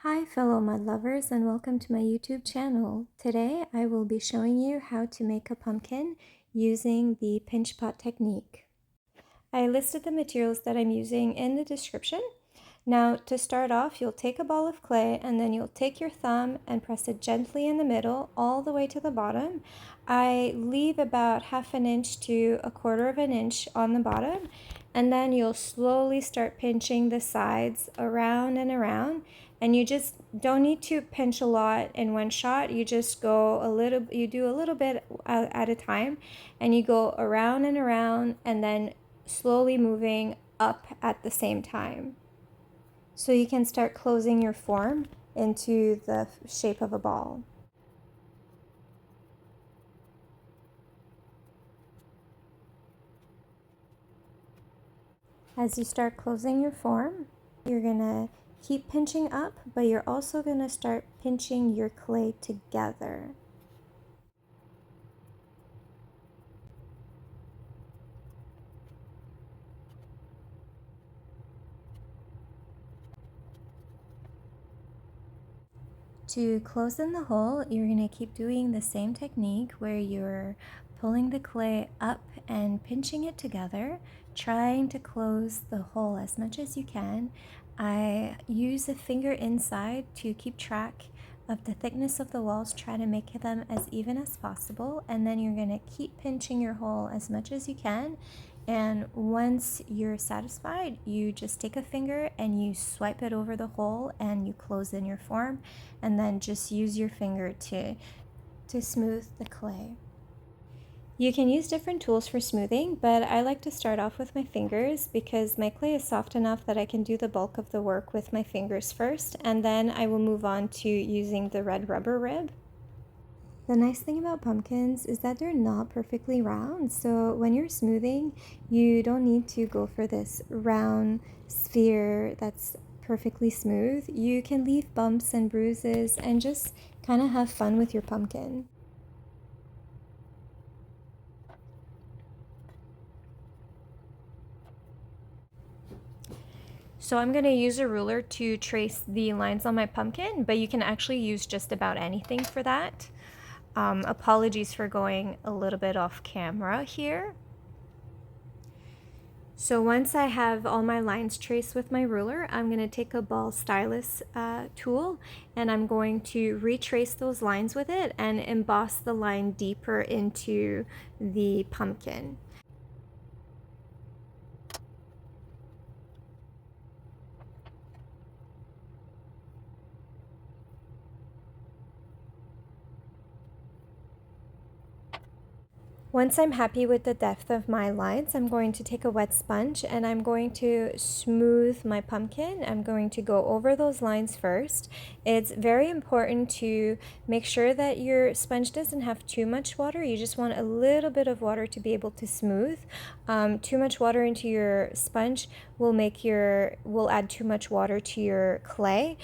Hi fellow mud lovers and welcome to my YouTube channel. Today I will be showing you how to make a pumpkin using the pinch pot technique. I listed the materials that I'm using in the description. Now to start off, you'll take a ball of clay and then you'll take your thumb and press it gently in the middle all the way to the bottom. I leave about ½ inch to ¼ inch on the bottom, and then you'll slowly start pinching the sides around and around. And you just don't need to pinch a lot in one shot. You just go you do a little bit at a time, and you go around and around and then slowly moving up at the same time. So you can start closing your form into the shape of a ball. As you start closing your form, you're gonna keep pinching up, but you're also gonna start pinching your clay together. To close in the hole, you're going to keep doing the same technique where you're pulling the clay up and pinching it together, trying to close the hole as much as you can. I use a finger inside to keep track of the thickness of the walls, try to make them as even as possible, and then you're going to keep pinching your hole as much as you can. And once you're satisfied, you just take a finger and you swipe it over the hole and you close in your form, and then just use your finger to smooth the clay. You can use different tools for smoothing, but I like to start off with my fingers because my clay is soft enough that I can do the bulk of the work with my fingers first, and then I will move on to using the red rubber rib. The nice thing about pumpkins is that they're not perfectly round, so when you're smoothing, you don't need to go for this round sphere that's perfectly smooth. You can leave bumps and bruises and just kind of have fun with your pumpkin. So I'm going to use a ruler to trace the lines on my pumpkin, but you can actually use just about anything for that. Apologies for going a little bit off camera here. So once I have all my lines traced with my ruler, I'm going to take a ball stylus tool, and I'm going to retrace those lines with it and emboss the line deeper into the pumpkin. Once I'm happy with the depth of my lines, I'm going to take a wet sponge and I'm going to smooth my pumpkin. I'm going to go over those lines first. It's very important to make sure that your sponge doesn't have too much water. You just want a little bit of water to be able to smooth. Too much water into your sponge will add too much water to your clay.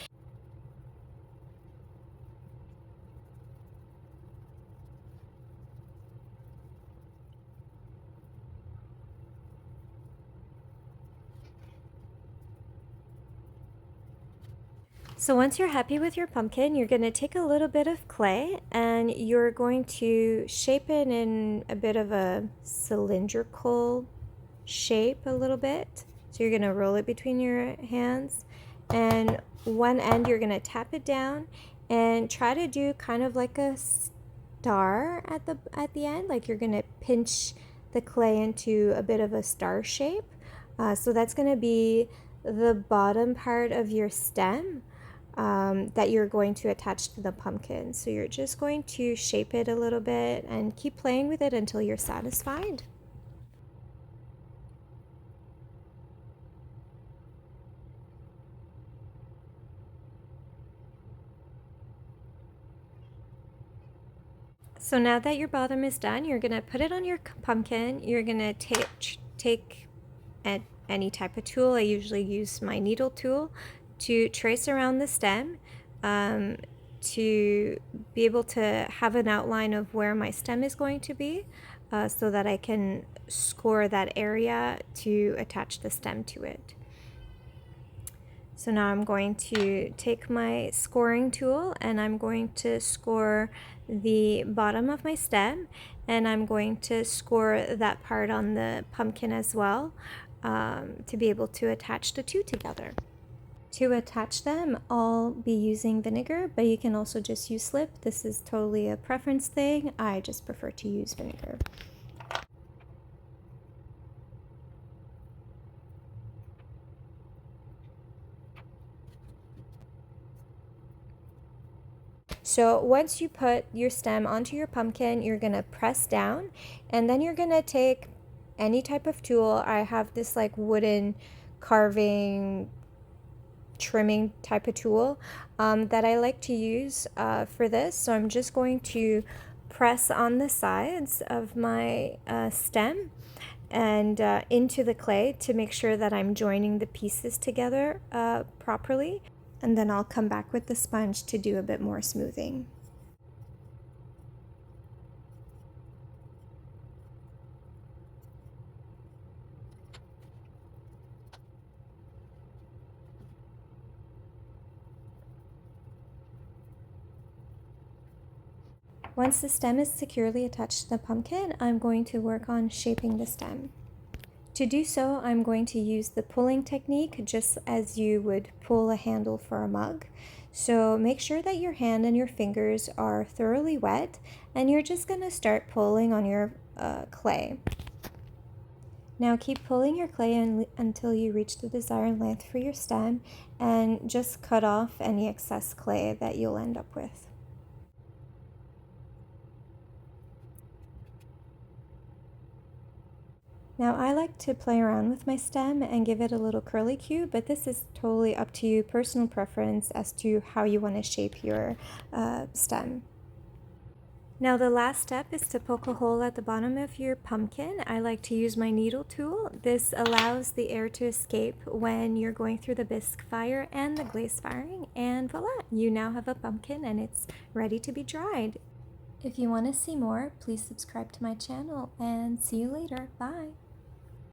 So once you're happy with your pumpkin, you're going to take a little bit of clay and you're going to shape it in a bit of a cylindrical shape a little bit. So you're going to roll it between your hands, and one end you're going to tap it down and try to do kind of like a star at the end, like you're going to pinch the clay into a bit of a star shape. So that's going to be the bottom part of your stem that you're going to attach to the pumpkin. So you're just going to shape it a little bit and keep playing with it until you're satisfied. So now that your bottom is done, you're going to put it on your pumpkin. You're going to take any type of tool. I usually use my needle tool to trace around the stem, to be able to have an outline of where my stem is going to be, so that I can score that area to attach the stem to it. So now I'm going to take my scoring tool and I'm going to score the bottom of my stem, and I'm going to score that part on the pumpkin as well, to be able to attach the two together. To attach them, I'll be using vinegar, but you can also just use slip. This is totally a preference thing. I just prefer to use vinegar. So once you put your stem onto your pumpkin, you're gonna press down, and then you're gonna take any type of tool. I have this like wooden carving trimming type of tool that I like to use for this. So I'm just going to press on the sides of my stem and into the clay to make sure that I'm joining the pieces together properly. And then I'll come back with the sponge to do a bit more smoothing. Once the stem is securely attached to the pumpkin, I'm going to work on shaping the stem. To do so, I'm going to use the pulling technique just as you would pull a handle for a mug. So make sure that your hand and your fingers are thoroughly wet, and you're just going to start pulling on your clay. Now keep pulling your clay until you reach the desired length for your stem, and just cut off any excess clay that you'll end up with. Now I like to play around with my stem and give it a little curly cue, but this is totally up to you, personal preference as to how you want to shape your stem. Now the last step is to poke a hole at the bottom of your pumpkin. I like to use my needle tool. This allows the air to escape when you're going through the bisque fire and the glaze firing, and voila, you now have a pumpkin and it's ready to be dried. If you want to see more, please subscribe to my channel, and see you later. Bye!